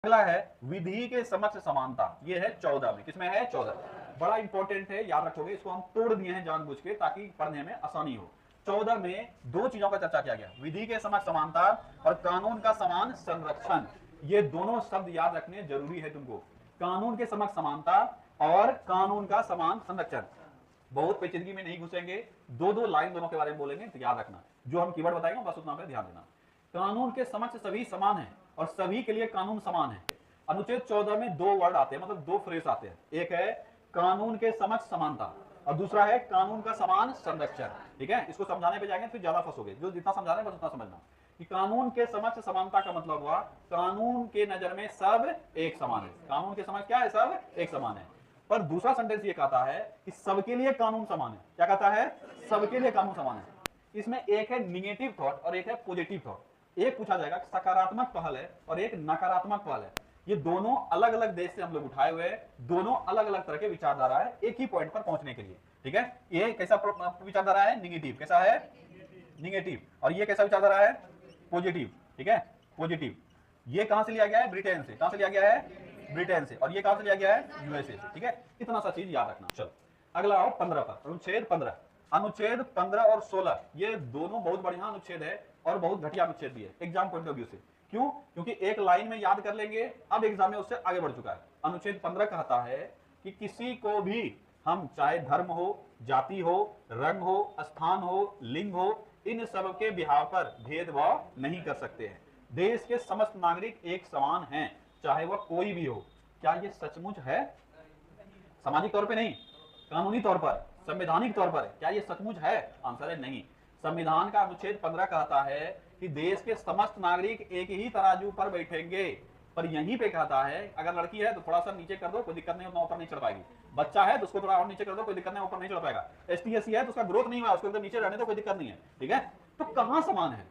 अगला है विधि के समक्ष समानता। ये है 14 में। किसमें है? 14। बड़ा इंपॉर्टेंट है, याद रखोगे। इसको हम तोड़ दिए हैं जानबूझ के ताकि पढ़ने में आसानी हो। 14 में दो चीजों का चर्चा किया गया, विधि के समक्ष समानता और कानून का समान संरक्षण। ये दोनों शब्द याद रखने जरूरी है तुमको। कानून के समक्ष समानता और कानून का समान संरक्षण। बहुत पेचीदगी में नहीं घुसेंगे, दो दो लाइन दोनों के बारे में बोलेंगे, तो याद रखना। जो हम कीवर्ड बताएंगे बस उतना पे ध्यान देना। कानून के समक्ष सभी समान हैं और सभी के लिए कानून समान है। अनुच्छेद 14 में दो वर्ड आते हैं, मतलब दो फ्रेज आते हैं। एक है कानून के समक्ष समानता और दूसरा है कानून का समान संरक्षण। ठीक है, इसको समझाने पे जाएंगे फिर ज्यादा फंसोगे। जो जितना समझा रहे हैं बस उतना समझना कि कानून के समक्ष समानता का मतलब हुआ कानून के नजर में सब एक समान है। कानून के समक्ष क्या है? सब एक समान है। पर दूसरा सेंटेंस ये कहता है कि सबके लिए कानून समान है। क्या कहता है? सबके लिए कानून समान है। इसमें एक है निगेटिव थॉट और एक है पॉजिटिव थॉट। एक पूछा जाएगा सकारात्मक पहल है और एक नकारात्मक पहल है। ये दोनों अलग अलग देश से हम लोग उठाए हुए हैं, दोनों अलग अलग तरह के विचारधारा है एक ही पॉइंट पर पहुंचने के लिए। ठीक है, ये कैसा विचारधारा है? निगेटिव। कैसा है? निगेटिव। और ये कैसा विचारधारा है? पॉजिटिव। ठीक है, पॉजिटिव। ये कहां से लिया गया है? ब्रिटेन से। कहां से लिया गया है? ब्रिटेन से। और ये कहां से लिया गया है? यूएसए से। ठीक है, इतना सा चीज याद रखना। चलो अगला आओ 15 पर। अनुच्छेद 15। अनुच्छेद 15 और 16 ये दोनों बहुत बढ़िया अनुच्छेद है और बहुत घटिया अनुच्छेद भी है एग्जाम पॉइंट ऑफ व्यू से। क्यों? क्योंकि एक लाइन में याद कर लेंगे, अब एग्जाम में उससे आगे बढ़ चुका है। अनुच्छेद 15 कहता है कि किसी को भी हम, चाहे धर्म हो, जाति हो, रंग हो, स्थान हो, लिंग हो, इन सब के बिहाव पर भेदभाव नहीं कर सकते हैं। देश के समस्त नागरिक एक समान हैं, चाहे वह कोई भी हो। क्या ये सचमुच है? सामाजिक तौर पे नहीं, कानूनी तौर पर, संवैधानिक तौर पर क्या ये सचमुच है? आंसर है नहीं। संविधान का अनुच्छेद 15 कहता है कि देश के समस्त नागरिक एक ही तराजू पर बैठेंगे। पर यहीं पे कहता है अगर लड़की है तो थोड़ा सा नीचे कर दो, कोई दिक्कत नहीं, उतना ऊपर नहीं चढ़ पाएगी। बच्चा है तो उसको थोड़ा और नीचे कर दो, कोई दिक्कत नहीं, ऊपर नहीं चढ़ पाएगा। एसटी एससी है तो उसका ग्रोथ नहीं हुआ, उसको एकदम नीचे रहने दो, कोई दिक्कत नहीं है। ठीक है, तो कहां समान है?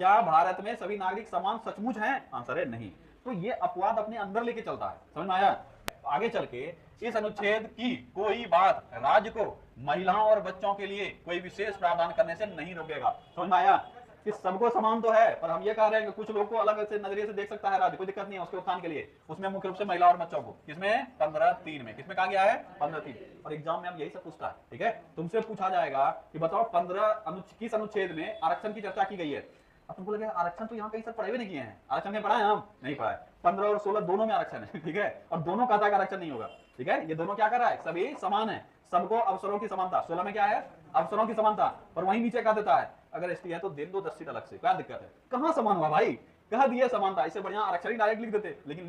क्या भारत में सभी नागरिक समान सचमुच हैं? आंसर है नहीं। तो ये अपवाद अपने अंदर लेके चलता है। समझ में आया? आगे चल के इस अनुच्छेद की कोई बात राज्य को महिलाओं और बच्चों के लिए कोई विशेष प्रावधान करने से नहीं रोकेगा। समझ में आया? कि सबको समान तो है, पर हम ये कह रहे हैं कि कुछ लोग को अलग से नजरिए से देख सकता है राज्य, कोई दिक्कत नहीं है उसके उत्थान के लिए। उसमें मुख्य रूप से महिला और बच्चों को। किसमें? 15(3) में। किसमें कहा गया है? 15(3). और एग्जाम में हम यही सब पूछता है। ठीक है, तुमसे पूछा जाएगा कि बताओ 15 किस अनुच्छेद में आरक्षण की चर्चा की गई है। अब तुमको लगेगा आरक्षण तो यहाँ कहीं सर पढ़े हुए नहीं किए हैं। आरक्षण में पढ़ा है? हम नहीं पढ़ा है। 15 और 16 दोनों में आरक्षण है। ठीक है, और दोनों कहता है आरक्षण नहीं होगा। ठीक है, ये दोनों क्या कर रहा है? सभी समान है, सबको अवसरों की समानता। 16 में क्या है? अवसरों की समानता। पर वहीं नीचे कह देता है अगर एसटी है तो दे दो 10 सीट अलग से। क्या दिक्कत है? कहां समान हुआ भाई? कह दिया समानता। इससे बढ़िया आरक्षण ही डायरेक्ट लिख देते, लेकिन